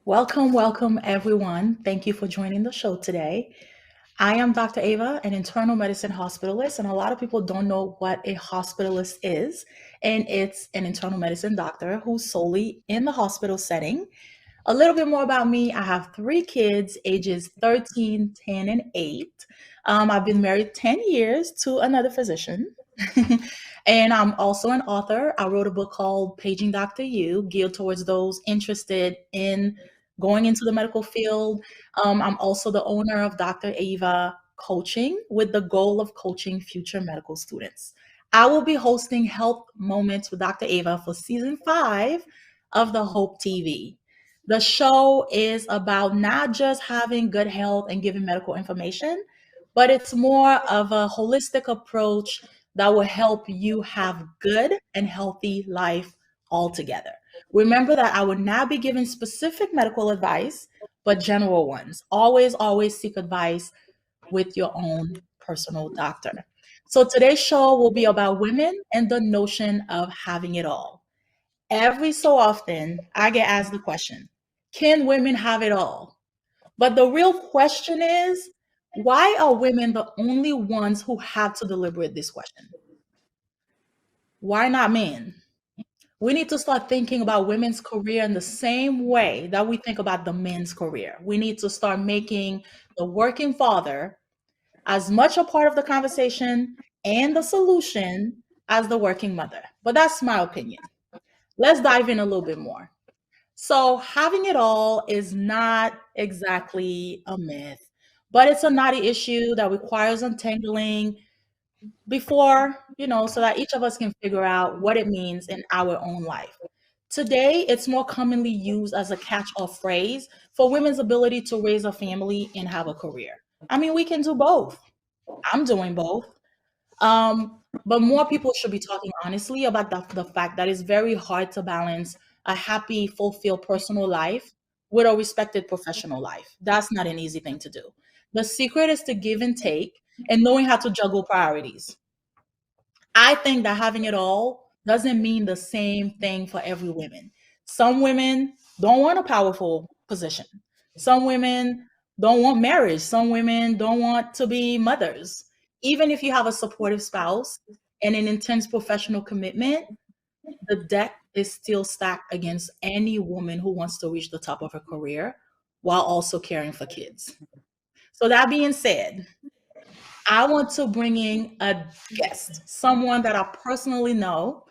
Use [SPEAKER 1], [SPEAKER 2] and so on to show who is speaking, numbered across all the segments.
[SPEAKER 1] Welcome, welcome everyone. Thank you for joining the show today. I am Dr. Ava, an internal medicine hospitalist, and a lot of people don't know what a hospitalist is. And it's an internal medicine doctor who's solely in the hospital setting. A little bit more about me: I have three kids, ages 13, 10, and 8. I've been married 10 years to another physician. And I'm also an author. I wrote a book called Paging Dr. You, geared towards those interested in going into the medical field. I'm also the owner of Dr. Ava Coaching, with the goal of coaching future medical students. I will be hosting Health Moments with Dr. Ava for season 5 of the Hope TV. The show is about not just having good health and giving medical information, but it's more of a holistic approach that will help you have good and healthy life altogether. Remember that I would not be giving specific medical advice, but general ones. Always, always seek advice with your own personal doctor. So today's show will be about women and the notion of having it all. Every so often, I get asked the question, can women have it all? But the real question is, why are women the only ones who have to deliberate this question? Why not men? We need to start thinking about women's career in the same way that we think about the men's career. We need to start making the working father as much a part of the conversation and the solution as the working mother. But that's my opinion. Let's dive in a little bit more. So, having it all is not exactly a myth, but it's a knotty issue that requires untangling before, so that each of us can figure out what it means in our own life. Today, it's more commonly used as a catch all phrase for women's ability to raise a family and have a career. I mean, we can do both. I'm doing both. But more people should be talking honestly about the fact that it's very hard to balance a happy, fulfilled personal life with a respected professional life. That's not an easy thing to do. The secret is to give and take and knowing how to juggle priorities. I think that having it all doesn't mean the same thing for every woman. Some women don't want a powerful position. Some women don't want marriage. Some women don't want to be mothers. Even if you have a supportive spouse and an intense professional commitment, the deck is still stacked against any woman who wants to reach the top of her career while also caring for kids. So, that being said, I want to bring in a guest, someone that I personally know,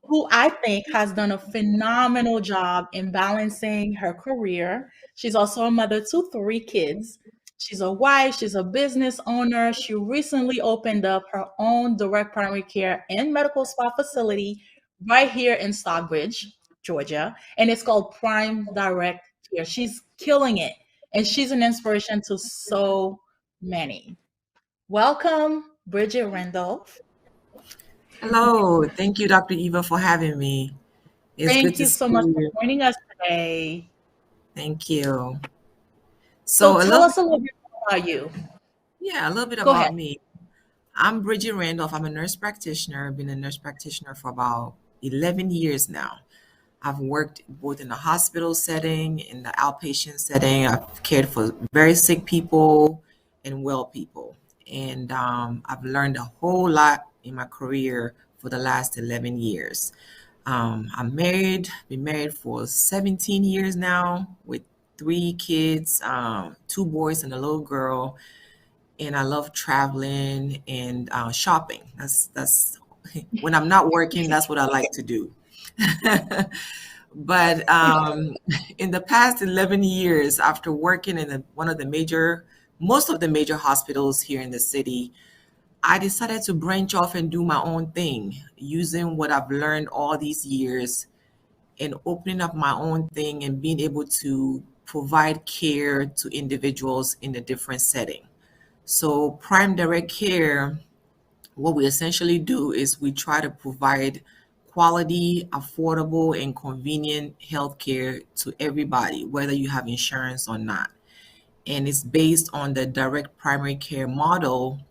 [SPEAKER 1] who I think has done a phenomenal job in balancing her career. She's also a mother to three kids. She's a wife, she's a business owner. She recently opened up her own direct primary care and medical spa facility right here in Stockbridge, Georgia, and it's called Prime Direct Care. She's killing it, and she's an inspiration to so many. Welcome, Bridget Randolph.
[SPEAKER 2] Hello, thank you, Dr. Eva, for having me. It's good
[SPEAKER 1] Thank
[SPEAKER 2] to
[SPEAKER 1] you
[SPEAKER 2] see
[SPEAKER 1] so much for
[SPEAKER 2] you.
[SPEAKER 1] joining us today.
[SPEAKER 2] Thank you.
[SPEAKER 1] So
[SPEAKER 2] So,
[SPEAKER 1] tell us a little bit more about you.
[SPEAKER 2] a little bit
[SPEAKER 1] Go ahead.
[SPEAKER 2] about me. I'm Bridget Randolph. I'm a nurse practitioner. I've been a nurse practitioner for about 11 years now. I've worked both in the hospital setting, in the outpatient setting. I've cared for very sick people and well people. And I've learned a whole lot in my career for the last 11 years. I'm married, been married for 17 years now with three kids, two boys and a little girl. And I love traveling and shopping. That's when I'm not working, that's what I like to do. But in the past 11 years, after working in one of the most of the major hospitals here in the city, I decided to branch off and do my own thing using what I've learned all these years and opening up my own thing and being able to provide care to individuals in a different setting. So, Prime Direct Care, what we essentially do is we try to provide quality, affordable, and convenient healthcare to everybody, whether you have insurance or not. And it's based on the direct primary care model,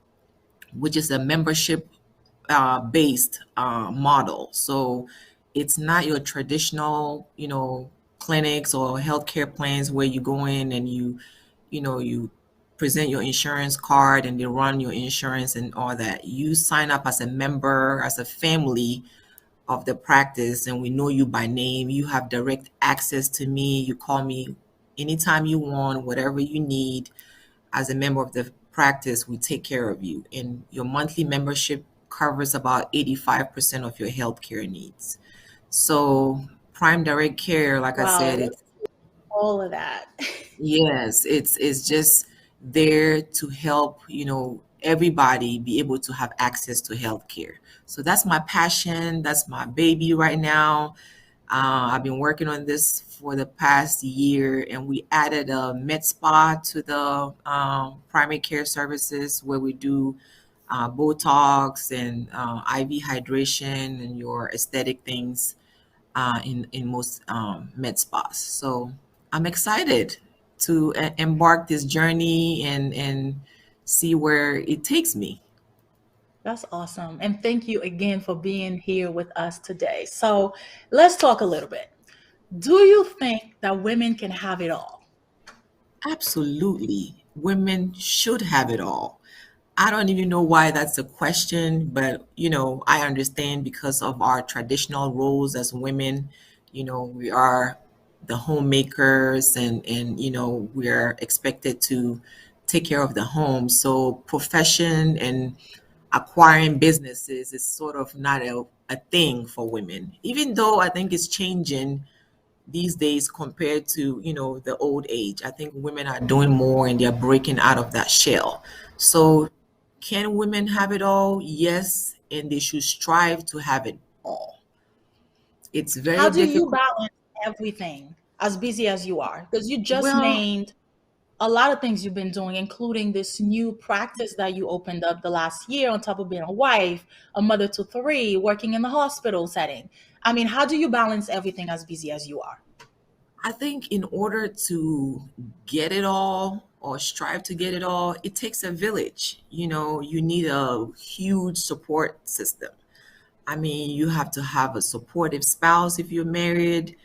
[SPEAKER 2] which is a membership based model. So it's not your traditional, clinics or healthcare plans where you go in and you present your insurance card and they run your insurance and all that. You sign up as a member, as a family of the practice, and we know you by name. You have direct access to me. You call me anytime you want, whatever you need. As a member of the practice, we take care of you. And your monthly membership covers about 85% of your healthcare needs. So Prime Direct Care, like I
[SPEAKER 1] Wow,
[SPEAKER 2] said,
[SPEAKER 1] look
[SPEAKER 2] it's
[SPEAKER 1] at all of that.
[SPEAKER 2] yes, it's just there to help, everybody be able to have access to healthcare. So that's my passion. That's my baby right now. I've been working on this for the past year, and we added a med spa to the primary care services where we do Botox and IV hydration and your aesthetic things in most med spas. So I'm excited to embark this journey and see where it takes me.
[SPEAKER 1] That's awesome. And thank you again for being here with us today. So let's talk a little bit. Do you think that women can have it all?
[SPEAKER 2] Absolutely. Women should have it all. I don't even know why that's a question, but I understand because of our traditional roles as women. We are the homemakers and we're expected to take care of the home. So profession and acquiring businesses is sort of not a thing for women, even though I think it's changing these days compared to the old age. I think women are doing more and they're breaking out of that shell. So can women have it all? Yes, and they should strive to have it all. It's very
[SPEAKER 1] How do you
[SPEAKER 2] difficult.
[SPEAKER 1] balance everything as busy as you are? Because you just
[SPEAKER 2] Well,
[SPEAKER 1] named a lot of things you've been doing, including this new practice that you opened up the last year, on top of being a wife, a mother to three, working in the hospital setting. I mean, how do you balance everything as busy as you are?
[SPEAKER 2] I think in order to get it all or strive to get it all, it takes a village. You need a huge support system. I mean, you have to have a supportive spouse if you're married.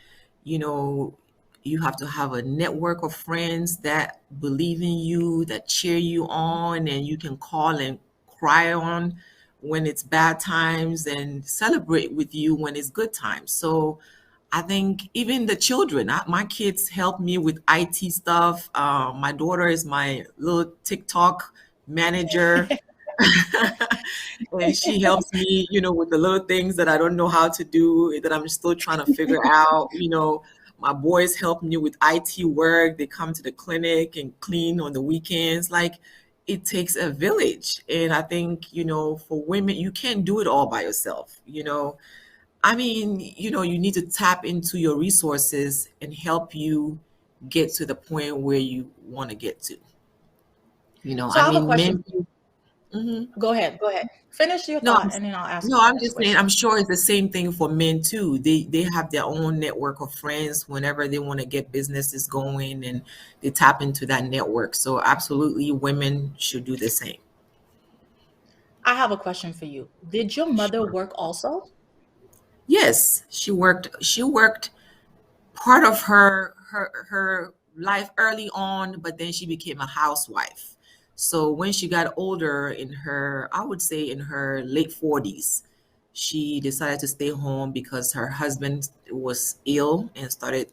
[SPEAKER 2] You know, you have to have a network of friends that believe in you, that cheer you on, and you can call and cry on when it's bad times and celebrate with you when it's good times. So I think even the children, my kids help me with IT stuff. My daughter is my little TikTok manager. And she helps me, with the little things that I don't know how to do that I'm still trying to figure out. My boys help me with IT work. They come to the clinic and clean on the weekends. Like it takes a village. And I think, for women, you can't do it all by yourself. I mean, you need to tap into your resources and help you get to the point where you want to get to.
[SPEAKER 1] So
[SPEAKER 2] I
[SPEAKER 1] I have a
[SPEAKER 2] mean,
[SPEAKER 1] question
[SPEAKER 2] men.
[SPEAKER 1] for you.
[SPEAKER 2] Mhm.
[SPEAKER 1] Go ahead. Go ahead. Finish your
[SPEAKER 2] No,
[SPEAKER 1] thought, and then I'll ask
[SPEAKER 2] no,
[SPEAKER 1] you the
[SPEAKER 2] I'm
[SPEAKER 1] next
[SPEAKER 2] just saying,
[SPEAKER 1] question.
[SPEAKER 2] I'm sure it's the same thing for men too. They have their own network of friends whenever they want to get businesses going and they tap into that network. So absolutely women should do the same.
[SPEAKER 1] I have a question for you. Did your mother
[SPEAKER 2] Sure.
[SPEAKER 1] work also?
[SPEAKER 2] Yes, she worked part of her life early on, but then she became a housewife. So when she got older in her, I would say in her late 40s, she decided to stay home because her husband was ill and started,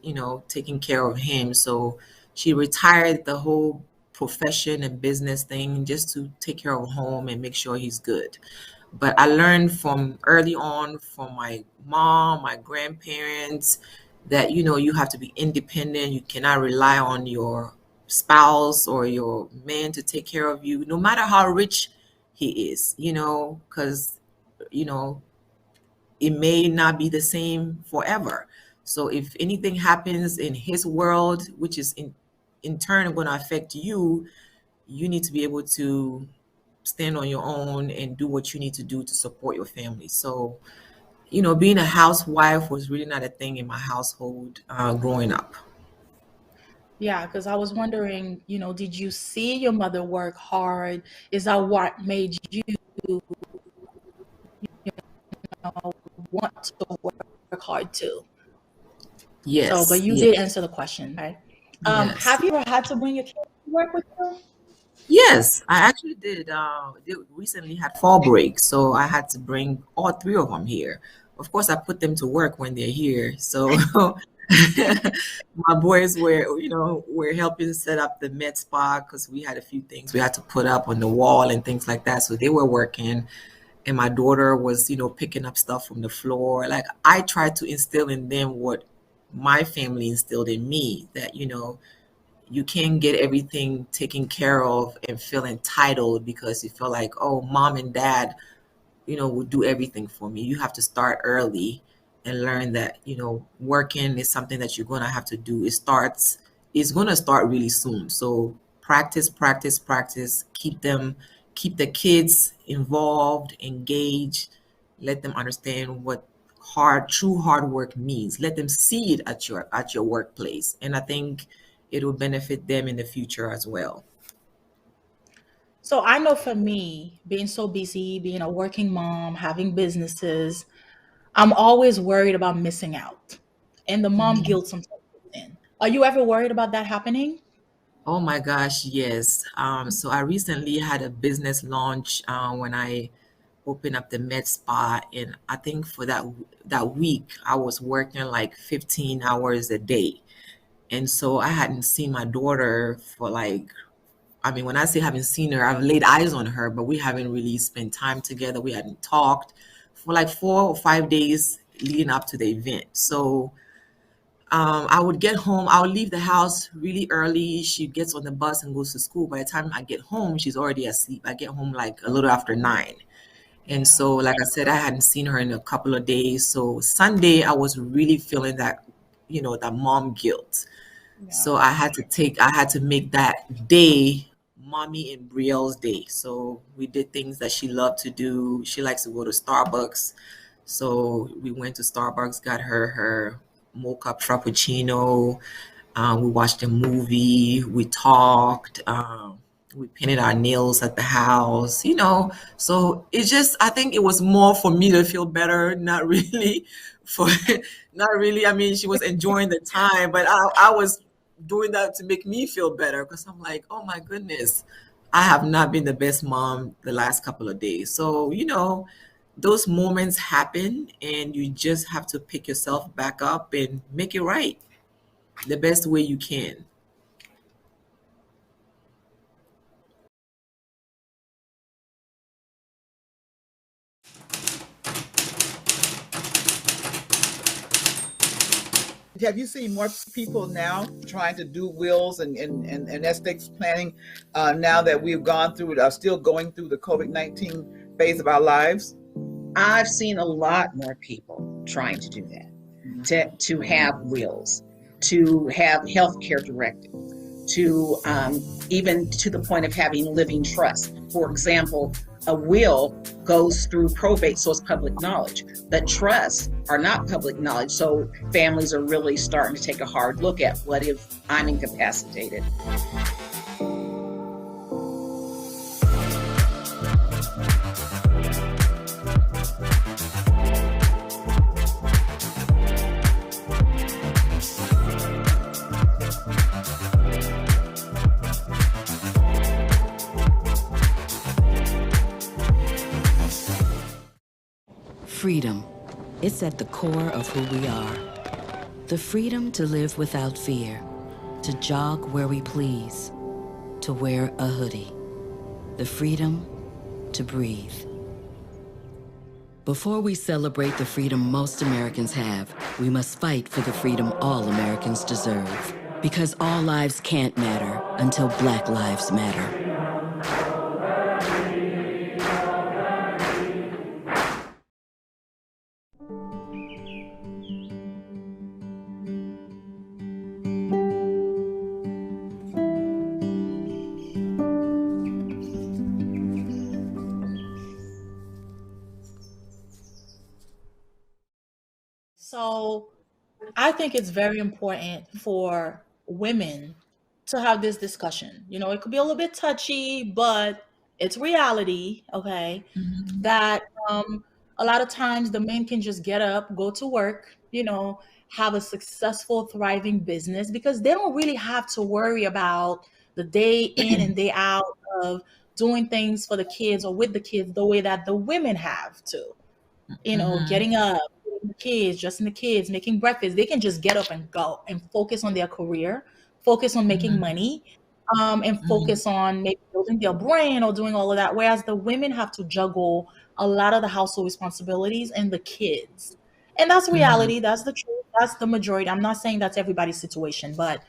[SPEAKER 2] taking care of him. So she retired the whole profession and business thing just to take care of home and make sure he's good. But I learned from early on from my mom, my grandparents, that you have to be independent. You cannot rely on your spouse or your man to take care of you, no matter how rich he is, because you know it may not be the same forever. So if anything happens in his world, which is in turn going to affect you, you need to be able to stand on your own and do what you need to do to support your family. So, being a housewife was really not a thing in my household growing up.
[SPEAKER 1] Yeah, because I was wondering, did you see your mother work hard? Is that what made you want to work hard too? So, but
[SPEAKER 2] Yes,
[SPEAKER 1] you did
[SPEAKER 2] yes,
[SPEAKER 1] answer the question, right?
[SPEAKER 2] yes.
[SPEAKER 1] Have you ever had to bring your kids to work with you?
[SPEAKER 2] Yes, I actually did. They recently had fall break, so I had to bring all three of them here. Of course, I put them to work when they're here. So my boys were, were helping set up the med spa because we had a few things we had to put up on the wall and things like that. So they were working, and my daughter was, picking up stuff from the floor. Like I tried to instill in them what my family instilled in me, that, you can't get everything taken care of and feel entitled because you feel like, oh, mom and dad, will do everything for me. You have to start early and learn that, working is something that you're going to have to do. It's going to start really soon. So practice, practice, practice. Keep the kids involved, engaged. Let them understand what true hard work means. Let them see it at your workplace. And I think it will benefit them in the future as well.
[SPEAKER 1] So I know for me, being so busy, being a working mom, having businesses, I'm always worried about missing out. And the mom
[SPEAKER 2] Mhm.
[SPEAKER 1] guilt sometimes kicks in. Are you ever worried about that happening?
[SPEAKER 2] Oh my gosh, yes. So I recently had a business launch when I opened up the med spa, and I think for that week I was working like 15 hours a day, and so I hadn't seen my daughter for like, I mean, when I say haven't seen her, I've laid eyes on her, but we haven't really spent time together. We hadn't talked for like 4 or 5 days leading up to the event. So I would get home. I would leave the house really early. She gets on the bus and goes to school. By the time I get home, she's already asleep. I get home like a little after 9. And
[SPEAKER 1] Yeah.
[SPEAKER 2] so, like I said, I hadn't seen her in a couple of days. So Sunday, I was really feeling that, that mom guilt.
[SPEAKER 1] Yeah.
[SPEAKER 2] So I had to make that day mommy and Brielle's day. So we did things that she loved to do. She likes to go to Starbucks. So we went to Starbucks, got her mocha frappuccino. We watched a movie. We talked. We painted our nails at the house. So it's just, I think it was more for me to feel better, not really for, not really. I mean, she was enjoying the time, but I was doing that to make me feel better because I'm like, oh my goodness, I have not been the best mom the last couple of days. So, those moments happen and you just have to pick yourself back up and make it right the best way you can.
[SPEAKER 3] Have you seen more people now trying to do wills and estate planning now that we've gone through, still going through the COVID-19 phase of our lives?
[SPEAKER 4] I've seen a lot more people trying to do that, to have wills, to have healthcare directives, to even to the point of having living trust. For example, a will goes through probate, so it's public knowledge. But trusts are not public knowledge, so families are really starting to take a hard look at what if I'm incapacitated.
[SPEAKER 5] Freedom. It's at the core of who we are. The freedom to live without fear, to jog where we please, to wear a hoodie. The freedom to breathe. Before we celebrate the freedom most Americans have, we must fight for the freedom all Americans deserve. Because all lives can't matter until Black lives matter.
[SPEAKER 1] So I think it's very important for women to have this discussion. It could be a little bit touchy, but it's reality, okay?
[SPEAKER 2] Mhm.
[SPEAKER 1] That a lot of times the men can just get up, go to work, have a successful, thriving business because they don't really have to worry about the day in and day out of doing things for the kids or with the kids the way that the women have to.
[SPEAKER 2] Mm-hmm.
[SPEAKER 1] Getting up, getting the kids, dressing the kids, making breakfast. They can just get up and go and focus on their career, focus on making
[SPEAKER 2] Mm-hmm.
[SPEAKER 1] money, and
[SPEAKER 2] Mm-hmm.
[SPEAKER 1] focus on maybe building their brain or doing all of that. Whereas the women have to juggle a lot of the household responsibilities and the kids. And that's
[SPEAKER 2] Mm-hmm.
[SPEAKER 1] reality. That's the truth. That's the majority. I'm not saying that's everybody's situation, but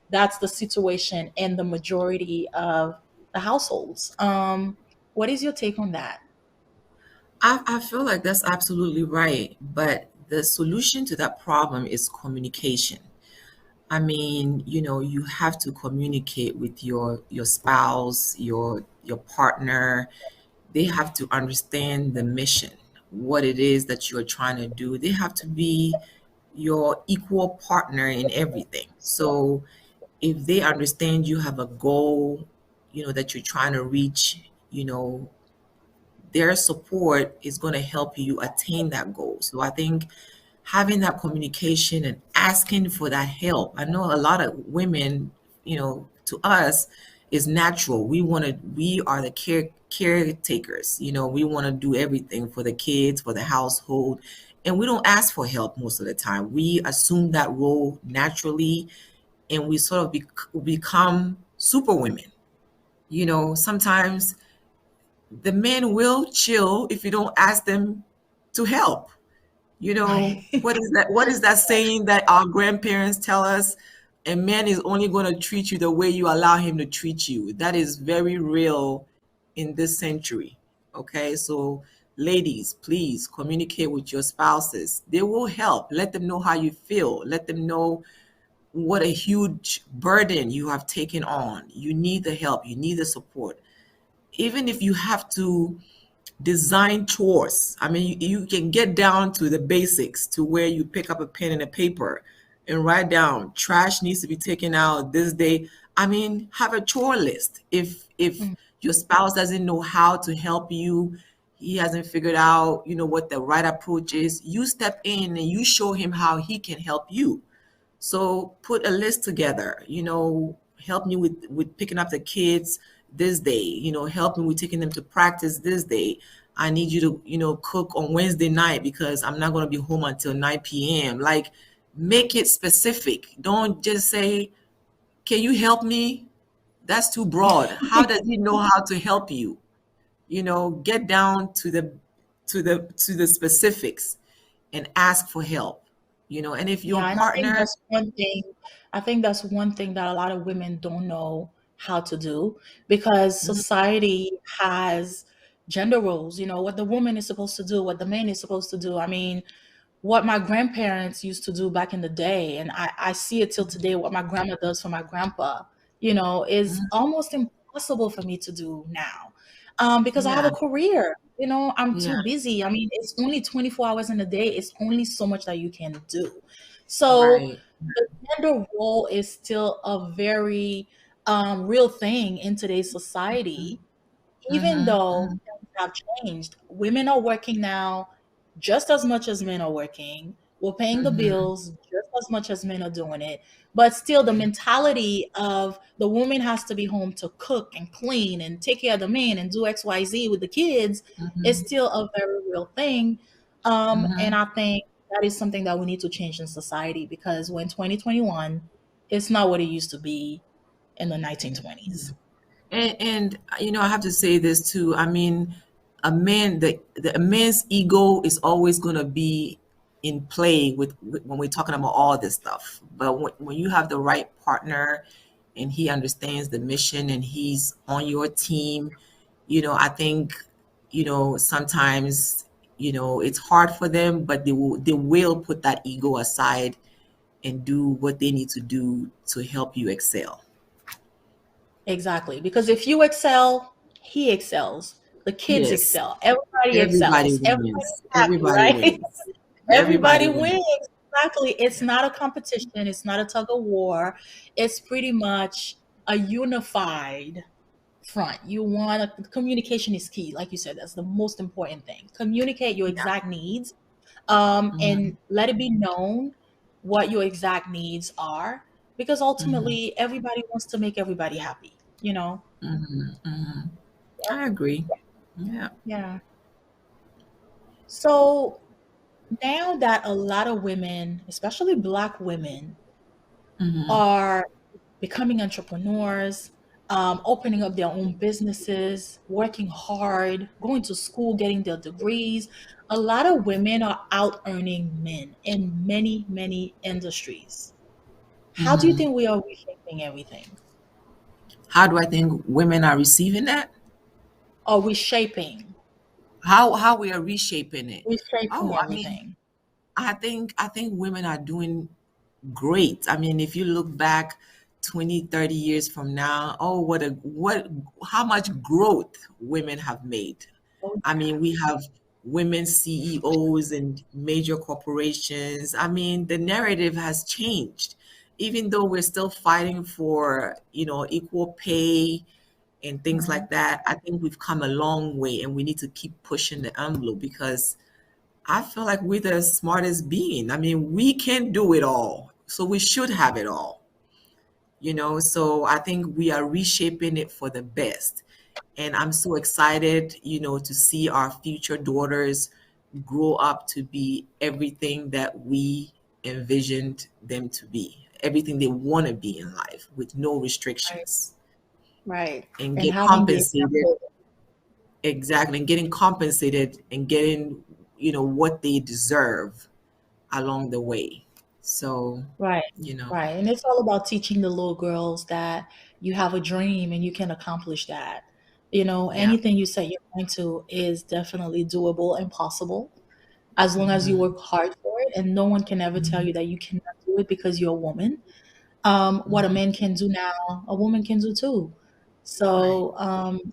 [SPEAKER 1] that's the situation in the majority of the households. What is your take on that?
[SPEAKER 2] I feel like that's absolutely right. But the solution to that problem is communication. I mean, you have to communicate with your spouse, your partner. They have to understand the mission, what it is that you're trying to do. They have to be your equal partner in everything. So if they understand you have a goal, that you're trying to reach, their support is going to help you attain that goal. So I think having that communication and asking for that help. I know a lot of women, to us is natural. We are the caretakers. We want to do everything for the kids, for the household, and we don't ask for help most of the time. We assume that role naturally, and we sort of become super women. Sometimes the men will chill if you don't ask them to help.
[SPEAKER 1] Right.
[SPEAKER 2] What is that saying that our grandparents tell us? A man is only going to treat you the way you allow him to treat you. That is very real in this century. Okay, so ladies, please communicate with your spouses. They will help. Let them know how you feel. Let them know what a huge burden you have taken on. You need the help. You need the support. Even if you have to design chores. I mean, you can get down to the basics to where you pick up a pen and a paper and write down trash needs to be taken out this day. I mean, have a chore list. If
[SPEAKER 1] Mm.
[SPEAKER 2] your spouse doesn't know how to help you, he hasn't figured out, what the right approach is, you step in and you show him how he can help you. So put a list together, help me with picking up the kids this day, help me with taking them to practice this day. I need you to, cook on Wednesday night because I'm not going to be home until 9 p.m. Like, make it specific. Don't just say, can you help me? That's too broad. How does he know how to help you? Get down to the specifics and ask for help. And if your
[SPEAKER 1] Yeah, and
[SPEAKER 2] partner.
[SPEAKER 1] I think that's one thing that a lot of women don't know how to do because
[SPEAKER 2] Mhm.
[SPEAKER 1] society has gender roles, what the woman is supposed to do, what the man is supposed to do. I mean, what my grandparents used to do back in the day, and I see it till today, what my grandma does for my grandpa, is
[SPEAKER 2] Mhm.
[SPEAKER 1] almost impossible for me to do now. Because I have a
[SPEAKER 2] Yeah,
[SPEAKER 1] career, I'm
[SPEAKER 2] yeah,
[SPEAKER 1] too busy. I mean, it's only 24 hours in a day. It's only so much that you can do. So
[SPEAKER 2] right.
[SPEAKER 1] the gender role is still a very real thing in today's society, even
[SPEAKER 2] Mhm,
[SPEAKER 1] though
[SPEAKER 2] mhm,
[SPEAKER 1] things have changed. Women are working now just as much as men are working. We're paying the
[SPEAKER 2] mhm,
[SPEAKER 1] bills just as much as men are doing it. But still, the mentality of the woman has to be home to cook and clean and take care of the man and do XYZ with the kids is
[SPEAKER 2] mhm,
[SPEAKER 1] still a very real thing. And
[SPEAKER 2] mhm.
[SPEAKER 1] I think that is something that we need to change in society because when 2021, it's not what it used to be in the 1920s.
[SPEAKER 2] And I have to say this too. I mean, a man's ego is always going to be in play when we're talking about all this stuff. But when you have the right partner and he understands the mission and he's on your team, I think, sometimes, it's hard for them, but they will put that ego aside and do what they need to do to help you excel.
[SPEAKER 1] Exactly. Because if you excel, he excels. The kids
[SPEAKER 2] Yes,
[SPEAKER 1] excel. Everybody
[SPEAKER 2] everybody
[SPEAKER 1] excels.
[SPEAKER 2] wins.
[SPEAKER 1] Everybody's happy,
[SPEAKER 2] Everybody
[SPEAKER 1] right?
[SPEAKER 2] wins.
[SPEAKER 1] Everybody
[SPEAKER 2] Everybody wins.
[SPEAKER 1] wins. Exactly. It's
[SPEAKER 2] Yeah.
[SPEAKER 1] not a competition. It's not a tug of war. It's pretty much a unified front. Communication is key. Like you said, that's the most important thing. Communicate your
[SPEAKER 2] Yeah.
[SPEAKER 1] exact needs,
[SPEAKER 2] Mhm.
[SPEAKER 1] and let it be known. what your exact needs are, because
[SPEAKER 2] Mm-hmm.
[SPEAKER 1] ultimately everybody wants to make everybody happy, you know?
[SPEAKER 2] Mm-hmm. Mm-hmm. I agree. Yeah.
[SPEAKER 1] Yeah. So now that a lot of women, especially Black women,
[SPEAKER 2] Mm-hmm.
[SPEAKER 1] are becoming entrepreneurs, opening up their own businesses, working hard, going to school, getting their degrees. A lot of women are out earning men in many, many industries. How do you
[SPEAKER 2] Mm-hmm.
[SPEAKER 1] think we are reshaping everything?
[SPEAKER 2] How do I think women are receiving that?
[SPEAKER 1] Are reshaping,
[SPEAKER 2] How we are reshaping it?
[SPEAKER 1] reshaping
[SPEAKER 2] Oh, I mean,
[SPEAKER 1] everything?
[SPEAKER 2] I think women are doing great. I mean, if you look back 20, 30 years from now, oh, how much growth women have made.
[SPEAKER 1] Oh,
[SPEAKER 2] I mean, we have women CEOs in major corporations. I mean, the narrative has changed. Even though we're still fighting for, equal pay and things
[SPEAKER 1] mhm.
[SPEAKER 2] like that, I think we've come a long way and we need to keep pushing the envelope because I feel like we're the smartest being. I mean, we can do it all. So we should have it all, So I think we are reshaping it for the best. And I'm so excited, to see our future daughters grow up to be everything that we envisioned them to be, everything they want to be in life with no
[SPEAKER 1] Right,
[SPEAKER 2] restrictions
[SPEAKER 1] right.
[SPEAKER 2] and
[SPEAKER 1] And
[SPEAKER 2] get
[SPEAKER 1] having the
[SPEAKER 2] compensated.
[SPEAKER 1] example.
[SPEAKER 2] Exactly. And getting compensated and getting, what they deserve along the way. So,
[SPEAKER 1] Right,
[SPEAKER 2] you know,
[SPEAKER 1] right. And it's all about teaching the little girls that you have a dream and you can accomplish that. You know,
[SPEAKER 2] yeah.
[SPEAKER 1] anything you set your mind to is definitely doable and possible as long as you
[SPEAKER 2] Hmm.
[SPEAKER 1] work hard for it. And no one can ever tell
[SPEAKER 2] Hmm.
[SPEAKER 1] you that you cannot do it because you're a woman. What a
[SPEAKER 2] Hmm.
[SPEAKER 1] man can do now, a woman can do too.
[SPEAKER 2] Right.
[SPEAKER 1] So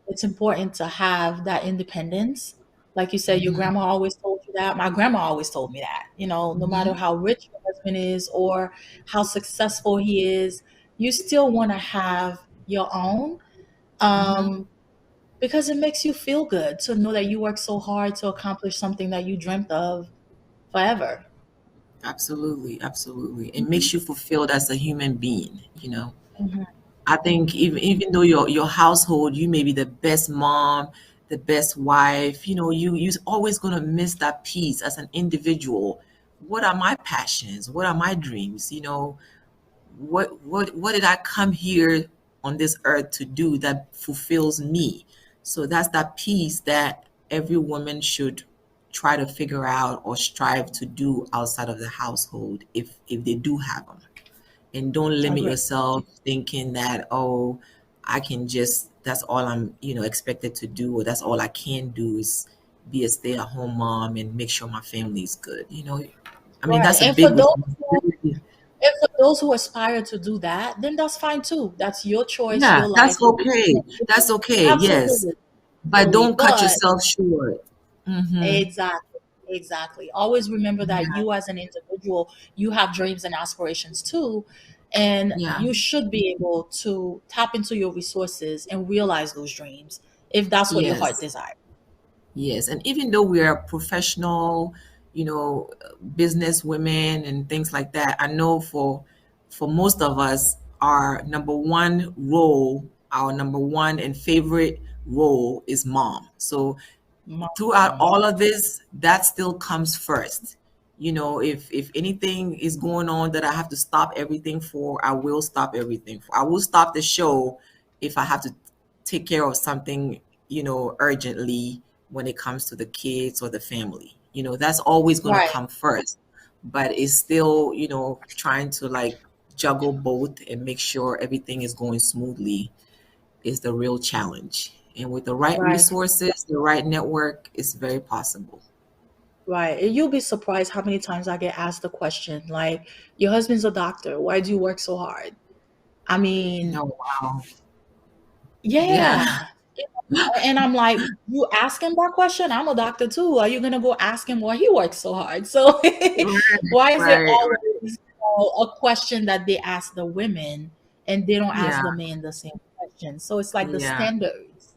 [SPEAKER 1] it's important to have that independence. Like you said, your
[SPEAKER 2] Hmm.
[SPEAKER 1] grandma always told you that. My grandma always told me that. You know, no matter
[SPEAKER 2] Hmm.
[SPEAKER 1] how rich your husband is or how successful he is, you still want to have your own,
[SPEAKER 2] Hmm.
[SPEAKER 1] um, because it makes you feel good to know that you worked so hard to accomplish something that you dreamt of forever.
[SPEAKER 2] Absolutely. Absolutely. It
[SPEAKER 1] Mhm,
[SPEAKER 2] makes you fulfilled as a human being.
[SPEAKER 1] mhm.
[SPEAKER 2] I think even though your household, you may be the best mom, the best wife, you're always gonna miss that piece as an individual. What are my passions? What are my dreams? What did I come here on this earth to do that fulfills me? So that's that piece that every woman should try to figure out or strive to do outside of the household if they do have them. And don't limit
[SPEAKER 1] Agree.
[SPEAKER 2] yourself thinking that, oh, I can just that's all I'm expected to do, or that's all I can do is be a stay-at-home mom and make sure my family is good. I mean,
[SPEAKER 1] Right.
[SPEAKER 2] that's a big responsibility.
[SPEAKER 1] And for those who aspire to do that, then that's fine too. That's your choice,
[SPEAKER 2] Yeah,
[SPEAKER 1] your life,
[SPEAKER 2] that's
[SPEAKER 1] your
[SPEAKER 2] okay.
[SPEAKER 1] decision.
[SPEAKER 2] That's okay. Yes.
[SPEAKER 1] Absolutely,
[SPEAKER 2] But
[SPEAKER 1] absolutely.
[SPEAKER 2] don't cut
[SPEAKER 1] But
[SPEAKER 2] yourself short. Mm-hmm.
[SPEAKER 1] exactly, exactly. Always remember that
[SPEAKER 2] Yeah.
[SPEAKER 1] you as an individual, you have dreams and aspirations too. And
[SPEAKER 2] Yeah.
[SPEAKER 1] you should be able to tap into your resources and realize those dreams if that's what your heart
[SPEAKER 2] Yes.
[SPEAKER 1] desires.
[SPEAKER 2] Yes. And even though we are professional, business women and things like that, I know for most of us, our number one role, our number one and favorite role is mom. So throughout
[SPEAKER 1] Mhm.
[SPEAKER 2] all of this, that still comes first. If anything is going on that I have to stop everything for, I will stop everything for. I will stop the show if I have to take care of something, urgently when it comes to the kids or the family. That's always going to
[SPEAKER 1] Right.
[SPEAKER 2] come first. But it's still, trying to like juggle both and make sure everything is going smoothly is the real challenge. And with the right
[SPEAKER 1] Right.
[SPEAKER 2] resources, the right network, it's very possible.
[SPEAKER 1] Right. And you'll be surprised how many times I get asked the question, like, your husband's a doctor. Why do you work so hard? I mean,
[SPEAKER 2] No, wow. Yeah.
[SPEAKER 1] yeah. And I'm like, you ask him that question? I'm a doctor too. Are you gonna go ask him why he works so hard? So
[SPEAKER 2] Right,
[SPEAKER 1] why is it
[SPEAKER 2] right, right.
[SPEAKER 1] always a question that they ask the women and they don't ask
[SPEAKER 2] Yeah,
[SPEAKER 1] the men the same question? So it's like the
[SPEAKER 2] yeah,
[SPEAKER 1] standards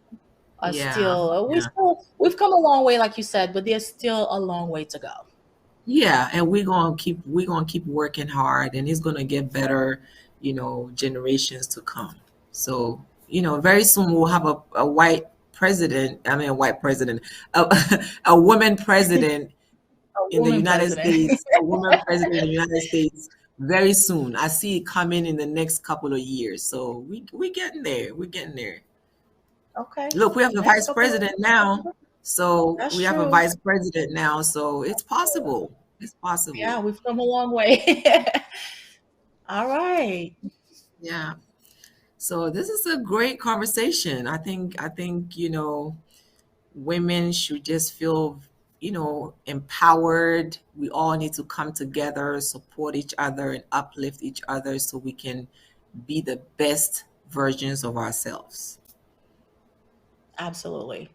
[SPEAKER 1] are
[SPEAKER 2] yeah,
[SPEAKER 1] still
[SPEAKER 2] yeah.
[SPEAKER 1] we've come a long way, like you said, but there's still a long way to go.
[SPEAKER 2] Yeah, and we're gonna keep working hard, and it's gonna get better, generations to come. So, very soon we'll have a white president. I mean, a white president, a woman president
[SPEAKER 1] A
[SPEAKER 2] in the
[SPEAKER 1] woman
[SPEAKER 2] United
[SPEAKER 1] president.
[SPEAKER 2] States, a woman president in the United States very soon. I see it coming in the next couple of years. So we're getting there. We're getting there.
[SPEAKER 1] Okay.
[SPEAKER 2] Look, we have a
[SPEAKER 1] Next
[SPEAKER 2] vice
[SPEAKER 1] couple of
[SPEAKER 2] president now. So
[SPEAKER 1] That's
[SPEAKER 2] we have a
[SPEAKER 1] true.
[SPEAKER 2] vice president now. So it's possible. It's possible.
[SPEAKER 1] Yeah, we've come a long way. All right.
[SPEAKER 2] Yeah. So this is a great conversation. I think, women should just feel, empowered. We all need to come together, support each other and uplift each other so we can be the best versions of ourselves.
[SPEAKER 1] Absolutely.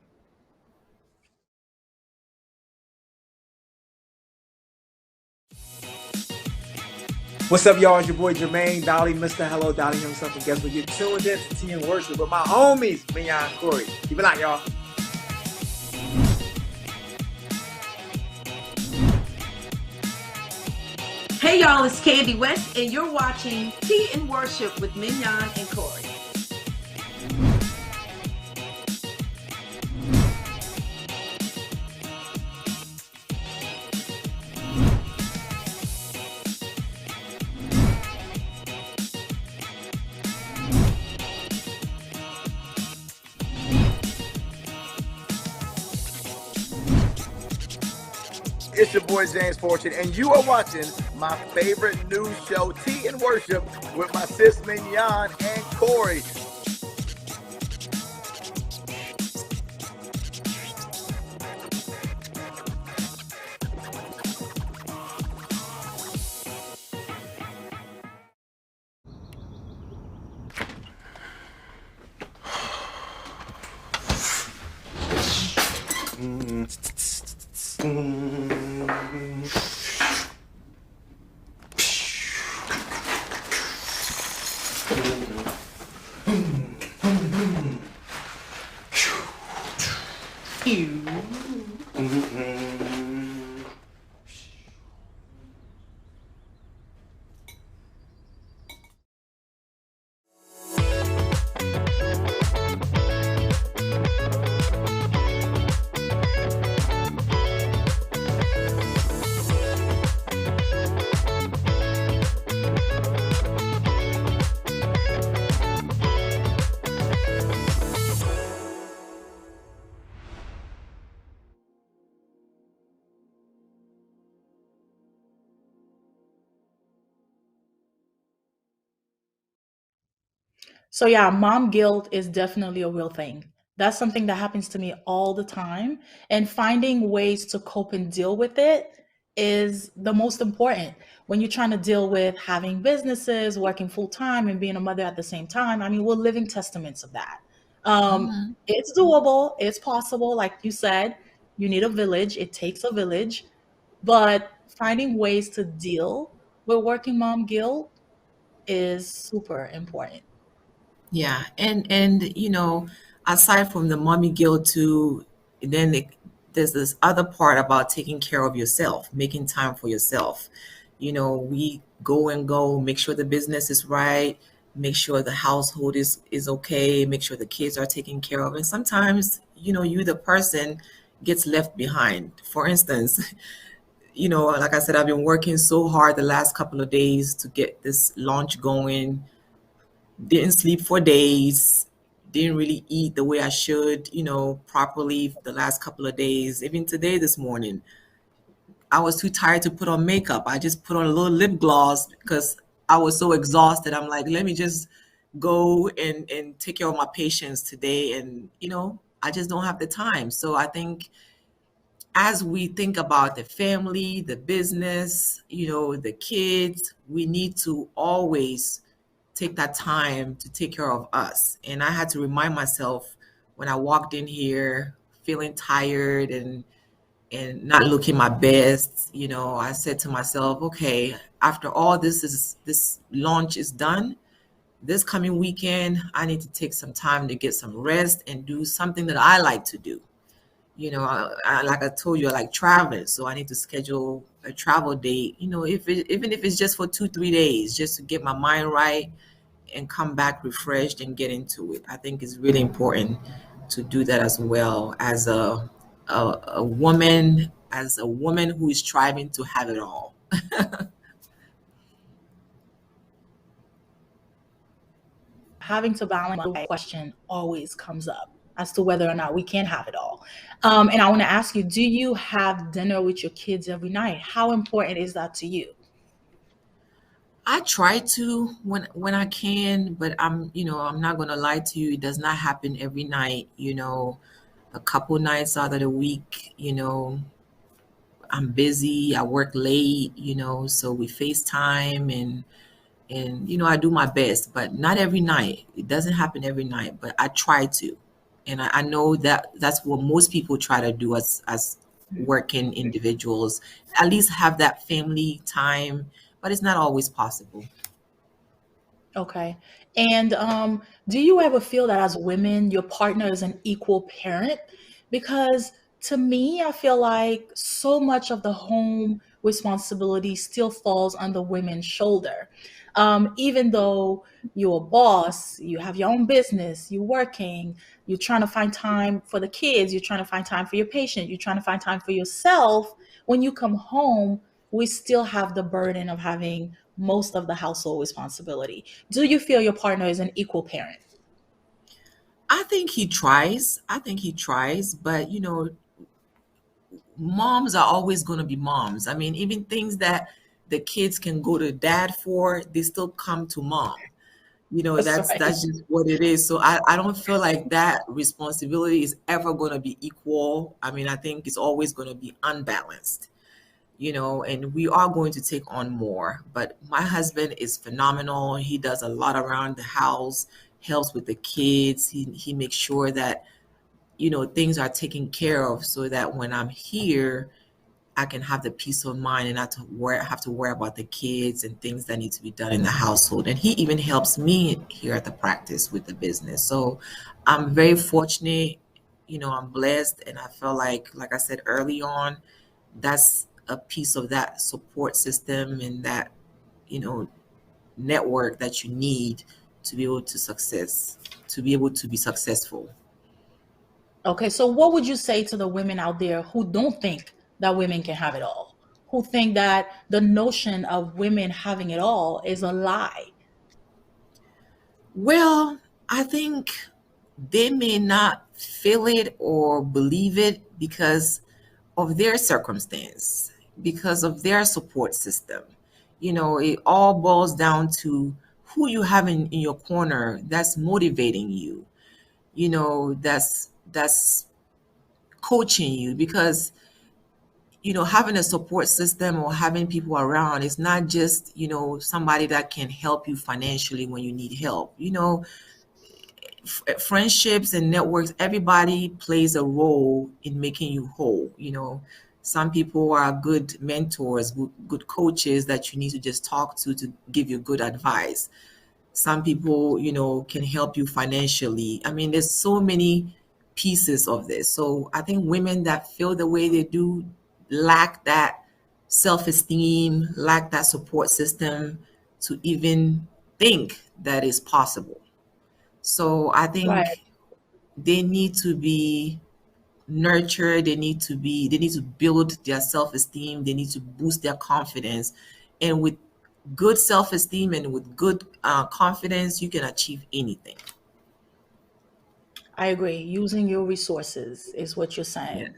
[SPEAKER 6] What's up, y'all? It's your boy Jermaine Dolly, Mr. Hello Dolly himself. And guess what? You're tuned in to Tea and Worship with my homies, Mignon and Corey. Keep it locked, y'all.
[SPEAKER 7] Hey y'all, it's Candy West, and you're watching Tea and Worship with Mignon and Corey.
[SPEAKER 6] It's your boy James Fortune, and you are watching my favorite news show, Tea and Worship, with my sis Mignon and Corey.
[SPEAKER 1] So yeah, mom guilt is definitely a real thing. That's something that happens to me all the time. And finding ways to cope and deal with it is the most important. When you're trying to deal with having businesses, working full time, and being a mother at the same time, I mean, we're living testaments of that.
[SPEAKER 2] Mhm.
[SPEAKER 1] It's doable, it's possible. Like you said, you need a village, it takes a village, but finding ways to deal with working mom guilt is super important.
[SPEAKER 2] Yeah, and aside from the mommy guilt too, then there's this other part about taking care of yourself, making time for yourself. We go and go, make sure the business is right, make sure the household is okay, make sure the kids are taken care of, and sometimes, you the person gets left behind. For instance, like I said, I've been working so hard the last couple of days to get this launch going. Didn't sleep for days, didn't really eat the way I should, properly the last couple of days. Even today, this morning, I was too tired to put on makeup. I just put on a little lip gloss because I was so exhausted. I'm like, let me just go and take care of my patients today. And, I just don't have the time. So I think as we think about the family, the business, the kids, we need to always take that time to take care of us. And I had to remind myself when I walked in here feeling tired and not looking my best, I said to myself, okay, after all this launch is done, this coming weekend, I need to take some time to get some rest and do something that I like to do. Like I told you, I like traveling, so I need to schedule a travel date. Even if it's just for 2 3 days, just to get my mind right and come back refreshed and get into it. I think it's really important to do that as well as a woman, who is striving to have it all.
[SPEAKER 1] Having to balance the question always comes up as to whether or not we can have it all. And I want to ask you, do you have dinner with your kids every night? How important is that to you?
[SPEAKER 2] I try to when I can, but I'm not gonna lie to you. It does not happen every night. A couple nights out of the week. I'm busy. I work late. So we FaceTime and I do my best, but not every night. It doesn't happen every night, but I try to, and I know that that's what most people try to do as working individuals. At least have that family time, but it's not always possible.
[SPEAKER 1] Okay. And do you ever feel that as women, your partner is an equal parent? Because to me, I feel like so much of the home responsibility still falls on the women's shoulder. Even though you're a boss, you have your own business, you're working, you're trying to find time for the kids, you're trying to find time for your patient, you're trying to find time for yourself. When you come home, we still have the burden of having most of the household responsibility. Do you feel your partner is an equal parent?
[SPEAKER 2] I think he tries. But moms are always going to be moms. I mean, even things that the kids can go to dad for, they still come to mom.
[SPEAKER 1] That's
[SPEAKER 2] That's
[SPEAKER 1] right.
[SPEAKER 2] just what it is. So I don't feel like that responsibility is ever going to be equal. I mean, I think it's always going to be unbalanced. And we are going to take on more. But my husband is phenomenal. He does a lot around the house, helps with the kids. He makes sure that, things are taken care of so that when I'm here, I can have the peace of mind and not have to worry about the kids and things that need to be done in the household. And he even helps me here at the practice with the business. So I'm very fortunate. I'm blessed, and I feel like I said early on, that's a piece of that support system and that you know network that you need to be able to be successful.
[SPEAKER 1] Okay, so what would you say to the women out there who don't think that women can have it all? Who think that the notion of women having it all is a lie?
[SPEAKER 2] Well, I think they may not feel it or believe it because of their circumstance, because of their support system. It all boils down to who you have in your corner that's motivating you, that's coaching you. Because having a support system or having people around is not just somebody that can help you financially when you need help. Friendships and networks, everybody plays a role in making you whole. Some people are good mentors, good coaches that you need to just talk to give you good advice. Some people can help you financially. I mean, there's so many pieces of this. So I think women that feel the way they do lack that self-esteem, lack that support system to even think that is possible. So I
[SPEAKER 1] Right.
[SPEAKER 2] think they need to be nurtured. They need to build their self-esteem. They need to boost their confidence. And with good self-esteem and with good confidence, you can achieve anything.
[SPEAKER 1] I agree. Using your resources is what you're
[SPEAKER 2] Yes.
[SPEAKER 1] saying.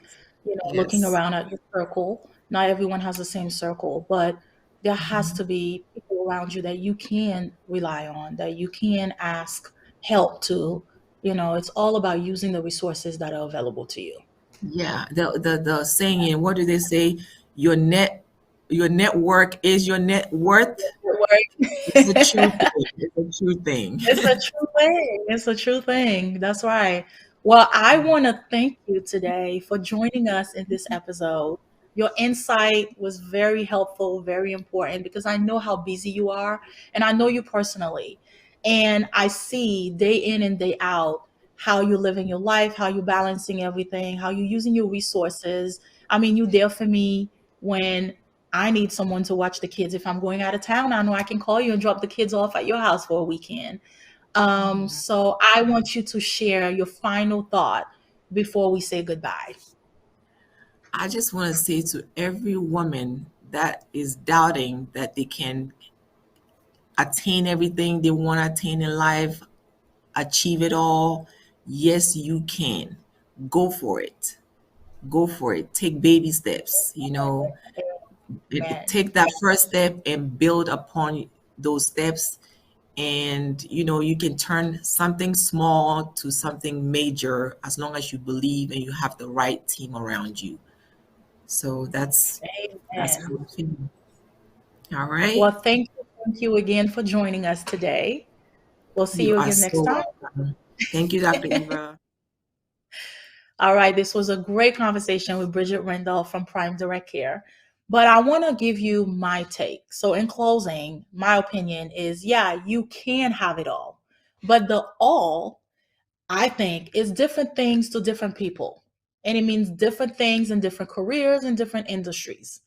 [SPEAKER 1] Looking
[SPEAKER 2] Yes.
[SPEAKER 1] around at your circle, not everyone has the same circle, but there has
[SPEAKER 2] Mhm.
[SPEAKER 1] to be people around you that you can rely on, that you can ask help to. It's all about using the resources that are available to you.
[SPEAKER 2] Yeah. The saying, what do they say? Your network is your net worth. It's a true
[SPEAKER 1] Right.
[SPEAKER 2] thing. It's a true thing.
[SPEAKER 1] It's a true thing. It's a true thing. That's right. Well, I want to thank you today for joining us in this episode. Your insight was very helpful, very important because I know how busy you are and I know you personally. And I see day in and day out how you're living your life, how you're balancing everything, how you're using your resources. I mean, you're there for me when I need someone to watch the kids. If I'm going out of town, I know I can call you and drop the kids off at your house for a weekend. So I want you to share your final thought before we say goodbye.
[SPEAKER 2] I just want to say to every woman that is doubting that they can attain everything they want to attain in life, achieve it all. Yes, you can. Go for it. Go for it. Take baby steps.
[SPEAKER 1] Amen.
[SPEAKER 2] Take that first step and build upon those steps. And you can turn something small to something major as long as you believe and you have the right team around you. So that's how
[SPEAKER 1] Amen.
[SPEAKER 2] I feel. All right.
[SPEAKER 1] Well, thank you again for joining us today. We'll see
[SPEAKER 2] You
[SPEAKER 1] you
[SPEAKER 2] are
[SPEAKER 1] again next
[SPEAKER 2] so
[SPEAKER 1] time.
[SPEAKER 2] welcome. Thank you, Dr. Eva.
[SPEAKER 1] All right, this was a great conversation with Bridget Randolph from Prime Direct Care. But I want to give you my take. So, in closing, my opinion is yeah, you can have it all. But the all, I think, is different things to different people. And it means different things in different careers and different industries.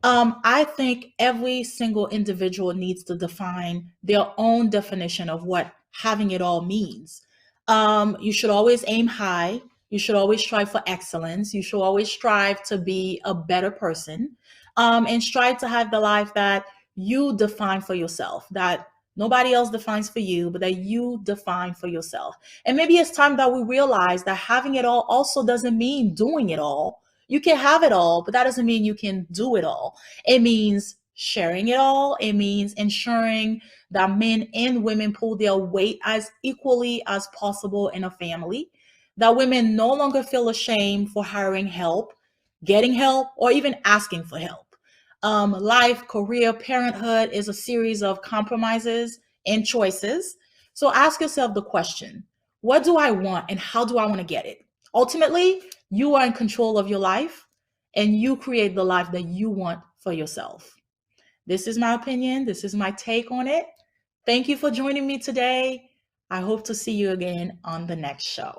[SPEAKER 1] I think every single individual needs to define their own definition of what having it all means. You should always aim high. You should always strive for excellence. You should always strive to be a better person, and strive to have the life that you define for yourself, that nobody else defines for you, but that you define for yourself. And maybe it's time that we realize that having it all also doesn't mean doing it all. You can have it all, but that doesn't mean you can do it all. It means sharing it all. It means ensuring that men and women pull their weight as equally as possible in a family, that women no longer feel ashamed for hiring help, getting help, or even asking for help. Life, career, parenthood is a series of compromises and choices. So ask yourself the question, what do I want and how do I want to get it? Ultimately, you are in control of your life and you create the life that you want for yourself. This is my opinion. This is my take on it. Thank you for joining me today. I hope to see you again on the next show.